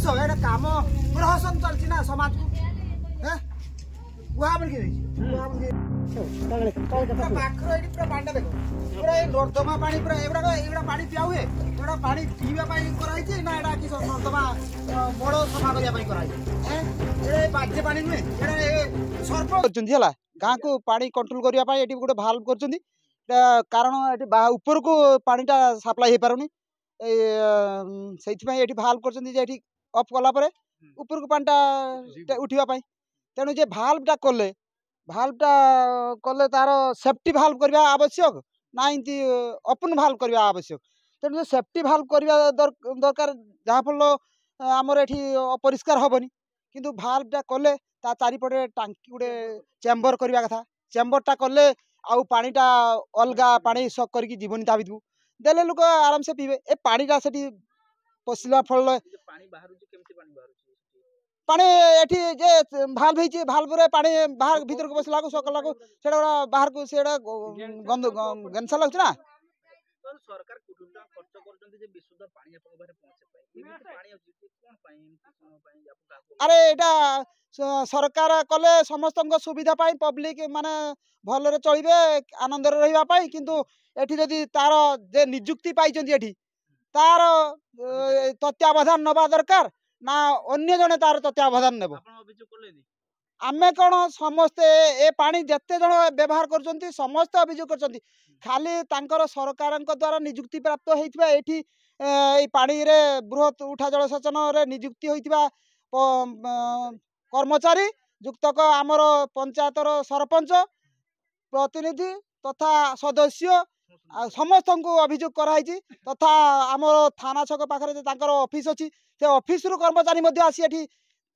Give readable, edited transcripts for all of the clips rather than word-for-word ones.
किस एटा काम प्रहसन चलछि ना समाज को हैं वहा बन के पाखर एटी पूरा पानी देखो पूरा ए नर्दमा पानी पूरा एगुड़ा पानी पिया हुए एगुड़ा पानी पीवा पाई कराई छी ना एटा कि नर्दमा बड़ सफा करिया पाई कराई हैं ए बाजे पानी नुहे एटा सर्प करचंदी हला गाँ को पानी कंट्रोल करिया पाई एटी गोटे भाल्व करचंदी कारण एटी ऊपर को पानीटा सप्लाई हो पारुनी से भाल्व कर अफ कला ऊपर को पानीटा उठा तेणु जे भाल्वटा कले तार सेफ्टी भाल्व करवा आवश्यक ना इमती ओपन भाल्व करवा आवश्यक तेणु सेफ्टी भाल्व करवा दरकार जहाँफल आमर ये अपरिष्कार हेनी किंतु भाल्वटा कले चारिपटे टांकी गोटे चेम्बर करवा कथा चेम्बरटा कले आउ पानीटा अलगा पानी सक करके जीवनी ता भितर देले लोक आराम से पीबे ए पानीटा से पशिला फल पानी एठी जे भाल्व होइचे भाल्व रे पानी बाहर भीतर को बसला को सकला को सेडा बाहर को सेडा गंद गंसा लागछ ना तो सरकार कुटुंबा खर्च करजंती जे विशुद्ध पानी अपन बारे पहुंचे पाए एमिति पानी अछि कोन पाई अरे एटा सरकार कले समस्त सुविधा पाई पब्लिक माने भलरे चलिबे आनंद रे रहिबा पाई किंतु एठी जदी तार जे नियुक्ति पाइचंती एठी तार तत्वावधान नबा दरकार ना अन्य जने तार तत्वावधान नेबो आमे कौन समस्ते ए पानी जेते जन व्यवहार करचंती समस्त अभियोग करचंती खाली तांकर सरकार द्वारा नियुक्ति प्राप्त होइथिबा एठी ए पानी रे बृहत उठा जलसेचन रे नियुक्ति होइथिबा कर्मचारी युक्तक आमर पंचायतर सरपंच प्रतिनिधि तथा सदस्य समस्त को अभियोग कराई तथा आमर थाना छक पाखरे तांकर ऑफिस अछि से ऑफिस रु कर्मचारी मध्ये आसी एठी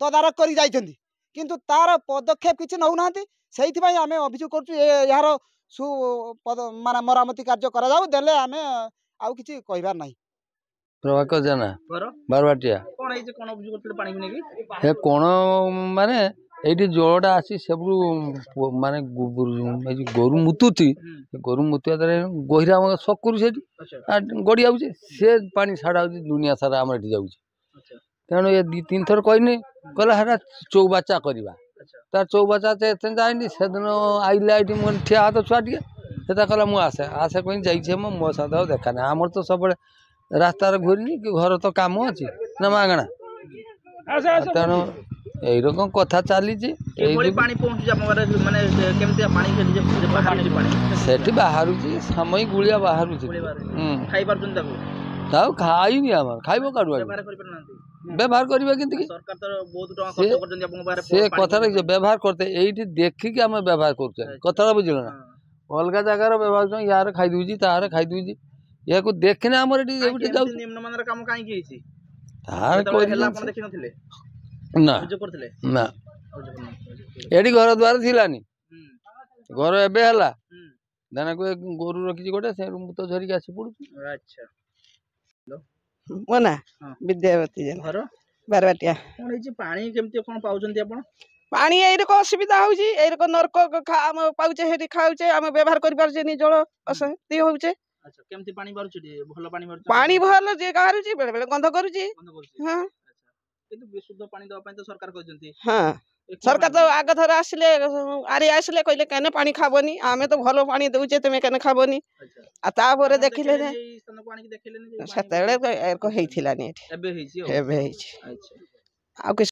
तदारक करि जाइछन्ती किंतु तार पदक्षेप किछि नउ नाहंती सेहिथि पई आमे अभियोग करछु यार सु माने मरामती कार्य करा जाउ देले आमे आउ किछि कहिबार नाही प्रभाकर जाना बारवाटिया कोन हे जे कोन अभियोग करथले पानी नेकी हे कोन माने एठी जलटा आसी सबरु माने गोरु मुतुती गोरु मुतिया दरे गोहिरा सकरु सेठी गड़ी आउचे से पानी छाड़ा आउचे दुनिया सारा हम एठी जाउचे तेणु ये 2-3 थर कहनी कहला हरा चौबाचा करवा तार चौबाचा से जाइनी से दिन आइला ये मन ठिया हाथ छुआ टे से कहला मुझे आसे आसे कहीं जाइए मो साथ देखा ना आमर तो सब रास्ता घूरनी कि घर तो कम अच्छी ना मागणा तेणु यही रकम कथा चली सेठी बाहर सामयिक गुड़िया बाहर खाइनी आम खाइब काड़ू व्यवहार करवा से कथा व्यवहार करते ये देखिकी आम व्यवहार कर कथा बुझल ना अलग जगार व्यवहार यार खाई दूची तार खाई दूची या देखने आम ना एटी घर द्वार थिलानी घर एबे हला दाना को गोरु रखी गोटे से तो झरिक आसी पड़ू अच्छा मोना विद्यावती जन घर बारवाटिया कोन हे जे पानी केमती कोन पाउचंती आपण पानी एई रको असुविधा होउची एई रको नरक हम पाउचे हेटी खाउचे हम व्यवहार करि पारजे नि जल असहति होउचे अच्छा केमती पानी बारुची भलो पानी भल जे गारुची बेले बेले गंध करूची हां किंतु विशुद्ध पानी दवा पय तो सरकार कहजंती हां सरकार तो आग थर आसिले आरे आसिले कहले केने पानी खाबोनी आमे तो भलो पानी देउचे तमे केने खाबोनी आ ता परे देखिले ने स्तन पानी के देखिले ने सतेले को हेइथिला ने एबे हेइची अच्छा आ